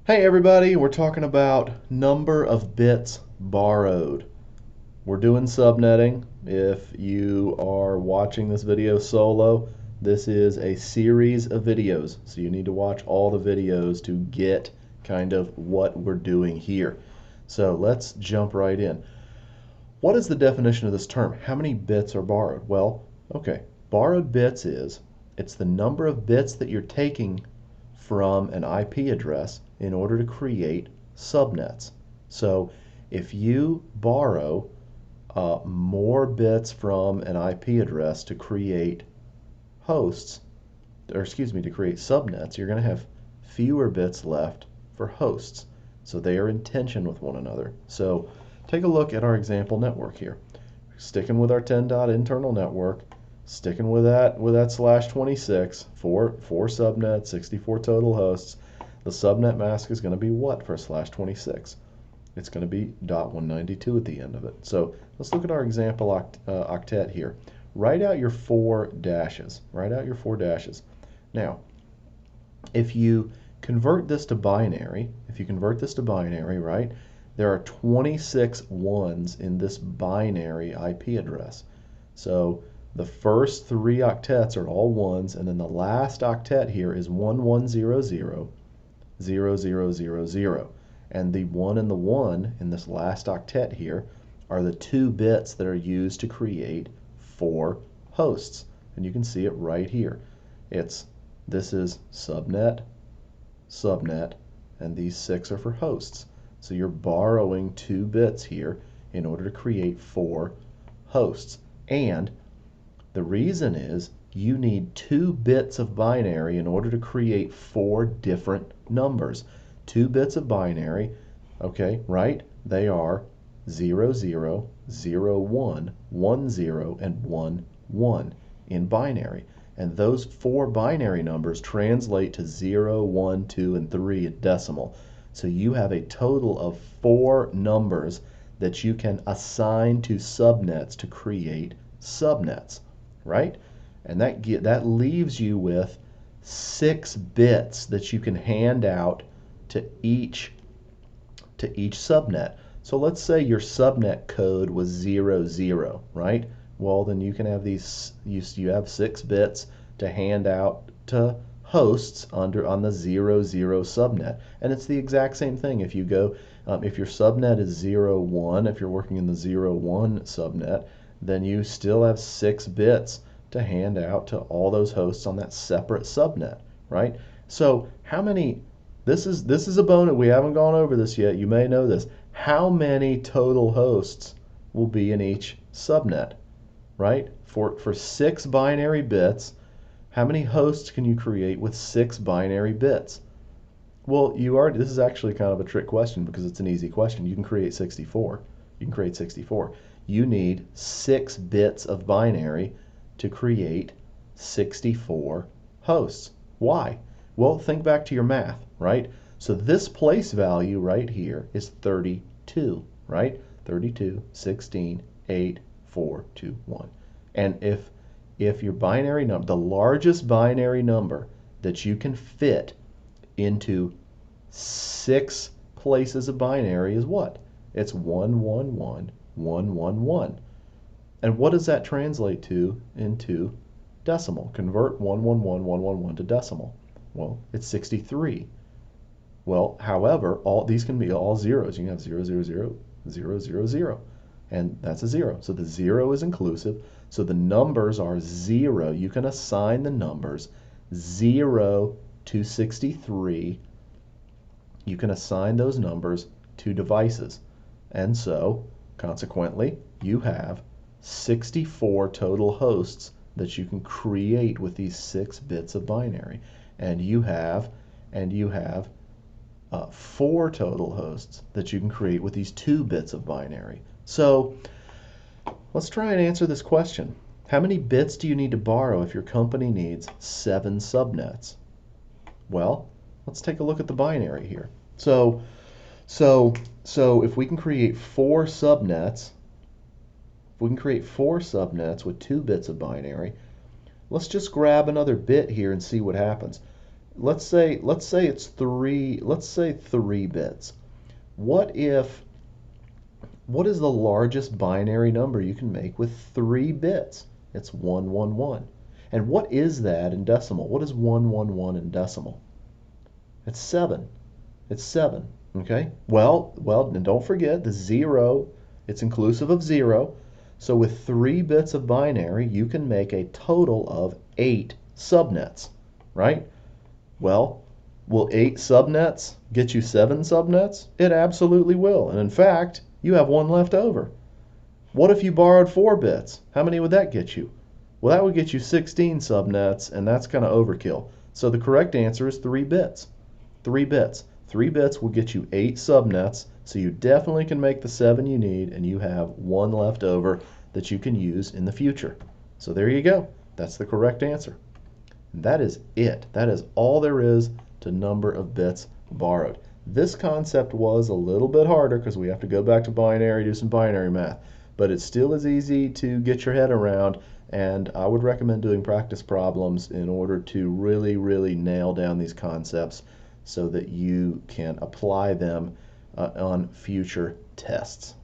Hey everybody, we're talking about number of bits borrowed. We're doing subnetting. If you are watching this video solo, this is a series of videos. So you need to watch all the videos to get kind of what we're doing here. So let's jump right in. What is the definition of this term? How many bits are borrowed? Well, okay, borrowed bits it's the number of bits that you're taking from an IP address in order to create subnets. So if you borrow more bits from an IP address to create hosts, or excuse me, to create subnets, you're going to have fewer bits left for hosts. So they are in tension with one another. So take a look at our example network here. Sticking with our 10 dot internal network, sticking with that /26, four subnets, 64 total hosts. The subnet mask is going to be what for /26? It's going to be .192 at the end of it. So let's look at our example octet here. Write out your 4 dashes. Write out your 4 dashes. Now, if you convert this to binary, right, there are 26 ones in this binary IP address. So the first 3 octets are all ones, and then the last octet here is 11000000. And the 1 and the 1 in this last octet here are the 2 bits that are used to create 4 hosts. And you can see it right here. This is subnet, subnet, and these 6 are for hosts. So you're borrowing 2 bits here in order to create 4 hosts. And the reason is you need 2 bits of binary in order to create 4 different numbers. 2 bits of binary, okay, right? They are 0, 0, 0, 1, 1, 0, and 1, 1 in binary. And those 4 binary numbers translate to 0, 1, 2, and 3 in decimal. So you have a total of 4 numbers that you can assign to subnets to create subnets, right? And that leaves you with 6 bits that you can hand out to each subnet. So let's say your subnet code was 0, 0, right? Well, then you can have you have 6 bits to hand out to hosts on the 0, 0 subnet. And it's the exact same thing if you go, if your subnet is 0, 1, if you're working in the 0, 1 subnet, then you still have 6 bits to hand out to all those hosts on that separate subnet, right? So how many, this is a bonus, we haven't gone over this yet, you may know this. How many total hosts will be in each subnet, right? For 6 binary bits, how many hosts can you create with 6 binary bits? Well, this is actually kind of a trick question because it's an easy question. You can create 64. You can create 64. You need 6 bits of binary to create 64 hosts. Why? Well, think back to your math, right? So this place value right here is 32, right? 32, 16, 8, 4, 2, 1. And if your binary number, the largest binary number that you can fit into 6 places of binary is what? It's 1, 1, 1, 1, 1, 1. And what does that translate to into decimal? Convert 1, 1, 1, 1, 1, 1 to decimal. Well, it's 63. Well, however, these can be all zeros. You can have 0, 0, 0, 0, 0, 0. And that's a 0. So the 0 is inclusive. So the numbers are 0. You can assign the numbers 0 to 63. You can assign those numbers to devices. And so, consequently, you have 64 total hosts that you can create with these 6 bits of binary. And you have 4 total hosts that you can create with these 2 bits of binary. So let's try and answer this question. How many bits do you need to borrow if your company needs 7 subnets? Well, let's take a look at the binary here. So if we can create 4 subnets, with 2 bits of binary, let's just grab another bit here and see what happens. let's say it's three, let's say 3 bits. What is the largest binary number you can make with 3 bits? It's 111. And what is that in decimal? What is 111 in decimal? It's 7. It's 7. Okay? Well, and don't forget the 0, it's inclusive of 0. So with 3 bits of binary, you can make a total of 8 subnets, right? Well, will 8 subnets get you 7 subnets? It absolutely will. And in fact, you have one left over. What if you borrowed 4 bits? How many would that get you? Well, that would get you 16 subnets, and that's kind of overkill. So the correct answer is 3 bits. 3 bits. 3 bits will get you 8 subnets, so you definitely can make the 7 you need, and you have one left over that you can use in the future. So there you go. That's the correct answer. That is it. That is all there is to number of bits borrowed. This concept was a little bit harder because we have to go back to binary, do some binary math, but it still is easy to get your head around, and I would recommend doing practice problems in order to really, really nail down these concepts so that you can apply them on future tests.